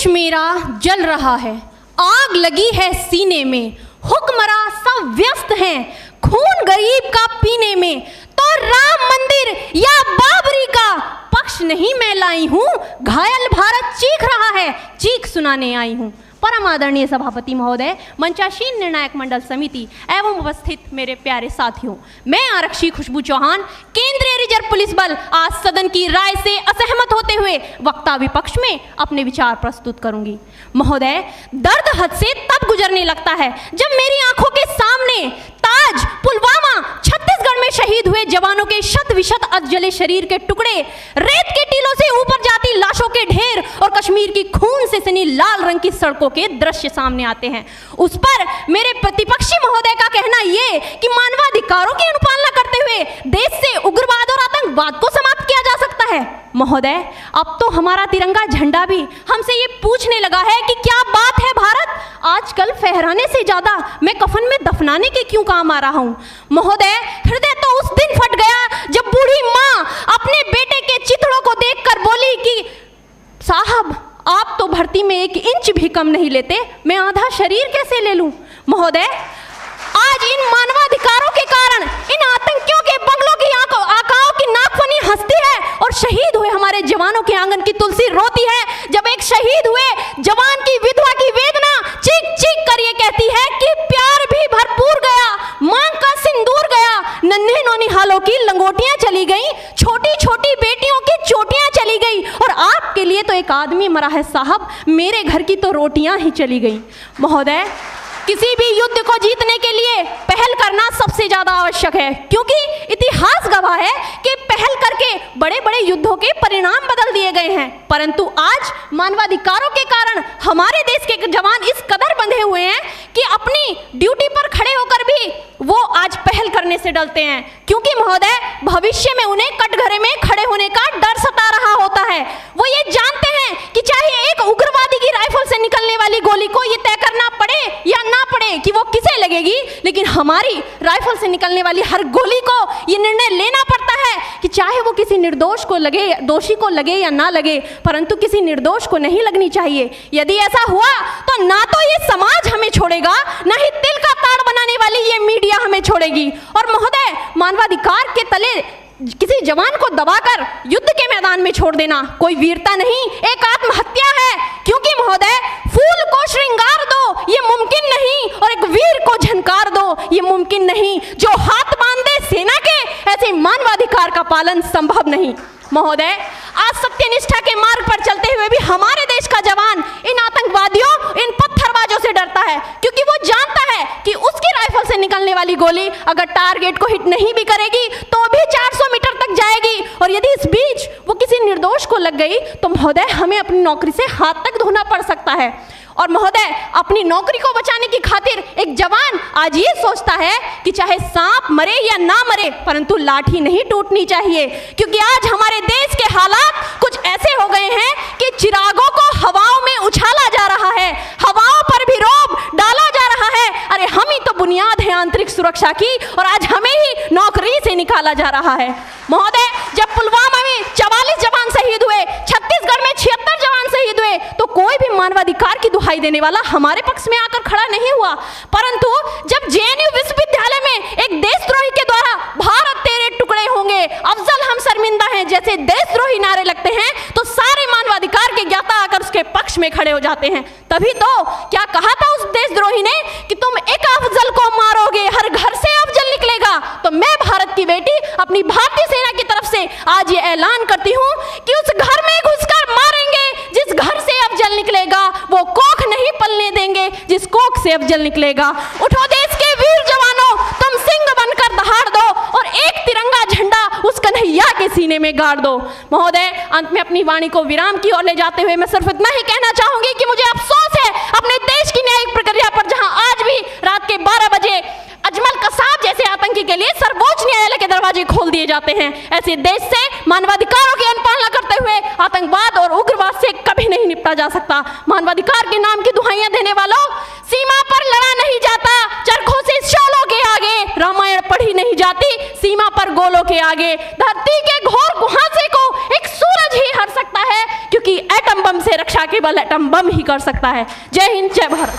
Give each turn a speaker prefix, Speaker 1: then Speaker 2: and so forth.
Speaker 1: देश मेरा जल रहा है, आग लगी है सीने में, हुक्मरां सब व्यस्त हैं खून गरीब का पीने में, तो राम मंदिर या बाबरी का पक्ष नहीं मैं लाई हूँ, घायल भारत चीख रहा है, चीख सुनाने आई हूँ। परम आदरणीय सभापति महोदय, मंचासीन निर्णायक मंडल समिति एवं उपस्थित मेरे प्यारे साथियों, मैं आरक्षी खुशबू चौहान केंद्रीय रिजर्व पुलिस बल आज सदन की राय से असहमत होते हुए वक्ता विपक्ष में अपने विचार प्रस्तुत करूंगी। महोदय, दर्द हद से तब गुजरने लगता है जब मेरी आंखों के सामने ताज, पुलवामा, छत्तीसगढ़ में शहीद हुए जवानों के शत विशत अधजले शरीर के टुकड़े, रेत के टीलों से ऊपर जाती लाशों के ढेर और कश्मीर की खून से सनी लाल रंग की सड़कों के दृश्य सामने आते हैं। उस पर मेरे प्रतिपक्षी महोदय का कहना ये कि मानवाधिकारों की अनुपालना करते हुए देश से उग्रवाद और आतंकवाद को समाप्त किया जा सकता है। महोदय, अब तो हमारा तिरंगा झंडा भी हमसे ये पूछने लगा है कि क्या बात है भारत, आजकल फहराने से ज्यादा मैं कफन में दफनाने के क्यों काम आ रहा हूँ। महोदय, हृदय तो उस दिन फट गया जब बूढ़ी माँ अपने बेटे के चिथड़ों को देखकर बोली कि साहब, आप तो भर्ती में 1 इंच भी कम नहीं लेते, मैं आधा शरीर कैसे ले लूं। महोदय, आज इन मानवाधिकारों के कारण इन आतंकियों के बंगलों की आकाओं की नाकफनी हंसती है और शहीद हुए हमारे जवानों के आंगन की तुलसी रोती है। जब एक शहीद हुए जवान की विधवा की वेदना चीख चीख कर ये कहती है कि प्यार भी भरपूर गया, मांग का सिंदूर गया, नन्हे नौनिहालों की लंगोटियां चली गई, छोटी छोटी बेटियों की चोटियां चली गई और आपके लिए तो एक आदमी मरा है साहब, मेरे घर की तो रोटियां ही चली गई। महोदय, किसी भी युद्ध को जीतने के लिए पहल करना सबसे ज्यादा आवश्यक है, क्योंकि इतिहास गवाह है कि पहल करके बड़े बड़े युद्धों के परिणाम बदल दिए गए हैं। परंतु आज मानवाधिकारों के कारण हमारे देश के जवान इस कदर बंधे हुए हैं कि अपनी ड्यूटी पर खड़े होकर भी वो आज पहल करने से डरते हैं, क्योंकि महोदय, भविष्य में उन्हें कटघरे में खड़े होने का डर सता रहा होता है। वो ये जानते हैं कि चाहे एक उग्रवादी की राइफल से निकलने वाली गोली को ये तय करना पड़े या ना पड़े कि वो किसे लगेगी, लेकिन हमारी राइफल से निकलने वाली हर गोली को ये निर्णय लेना पड़ता है कि चाहे वो किसी निर्दोष को लगे, दोषी को लगे या ना लगे, परंतु किसी निर्दोष को नहीं लगनी चाहिए। यदि ऐसा हुआ तो ना तो ये समाज हमें छोड़ेगा, ना ही तिल का ताड़ बनाने वाली ये मीडिया हमें छोड़ेगी। और महोदय, मानवाधिकार के तले किसी जवान को दबाकर युद्ध के मैदान में छोड़ देना कोई वीरता नहीं, एक आत्महत्या है। क्योंकि महोदय, फूल को श्रृंगार दो ये मुमकिन नहीं और एक वीर को झनकार दो ये मुमकिन नहीं। जो हाथ बांध दे सेना के, ऐसे मानवाधिकार का पालन संभव नहीं। महोदय, आज सत्यनिष्ठा के मार्ग पर चलते हुए भी हमारे देश का जवान इन आतंकवादियों, इन पत्थरबाजों से डरता है, क्योंकि वो जानता है कि उसकी राइफल से निकलने वाली गोली अगर टारगेट को हिट नहीं भी करेगी तो भी 400 मीटर तक जाएगी, और यदि इस बीच वो किसी निर्दोष को लग गई तो महोदय, हमें अपनी नौकरी से हाथ तक धोना पड़ सकता है। और महोदय, अपनी नौकरी को बचाने की खातिर एक जवान आज ये सोचता है कि चाहे सांप मरे या ना मरे, परंतु लाठी नहीं टूटनी चाहिए, क्योंकि आज हमारे देश के हालात कुछ ऐसे हो गए हैं कि चिरागों को हवाओं में उछाला जा रहा है, हवाओं पर भी रोब डाला जा रहा है। अरे हम ही तो बुनियाद है आंतरिक सुरक्षा की, और आज हमें ही नौकरी से निकाला जा रहा है। महोदय, जब पुलवामा में 44 जवान शहीद हुए, छत्तीसगढ़ में 76 जवान शहीद हुए, तो कोई भी मानवाधिकार की दुहाई देने वाला हमारे पक्ष में आकर खड़ा नहीं हुआ। परंतु जब जेएनयू विश्वविद्यालय में एक देशद्रोही के द्वारा भारत तेरे टुकड़े होंगे, अफजल हम शर्मिंदा हैं जैसे देशद्रोही नारे लगते हैं, तो सारे मानवाधिकार के ज्ञाता आकर उसके पक्ष में खड़े हो जाते हैं। तभी तो क्या कहा था उस देशद्रोही ने कि तुम एक अफजल को मारोगे, हर घर से अफजल निकलेगा। तो मैं भारत की बेटी अपनी भारतीय सेना की तरफ से आज ये ऐलान करती हूँ कि उस घर में घुसकर मारेंगे जिस घर से अफजल निकलेगा, वो कोख नहीं पलने देंगे जिस कोख से अफजल निकलेगा। उठो देश के वीर जवानों, तुम सिंह बनकर दहाड़ दो और एक तिरंगा झंडा उस कन्हैया के सीने में गाड़ दो। महोदय, अंत में अपनी वाणी को विराम की ओर ले जाते हुए मैं सिर्फ इतना ही कहना चाहूंगी कि मुझे अफसोस है अपने देश की न्यायिक प्रक्रिया पर, जहां आज भी रात के 12 बजे अजमल कसाब जैसे आतंकी के लिए सर्वोच्च न्यायालय के दरवाजे खोल दिए जाते हैं। ऐसे देश से मानवाधिकारों की अनुपालना करते हुए आतंकवाद और उग्रवाद से कभी नहीं निपटा जा सकता। मानवाधिकार के नाम की दुहाइयां देने वालों, सीमा पर लड़ा नहीं जाता चरखों से शोलों के आगे, रामायण पढ़ी नहीं जाती सीमा पर गोलों के आगे। धरती के घोर कुहासे को एक सूरज ही हर सकता है, क्योंकि एटम बम से रक्षा के केवल एटम बम ही कर सकता है। जय हिंद, जय भारत।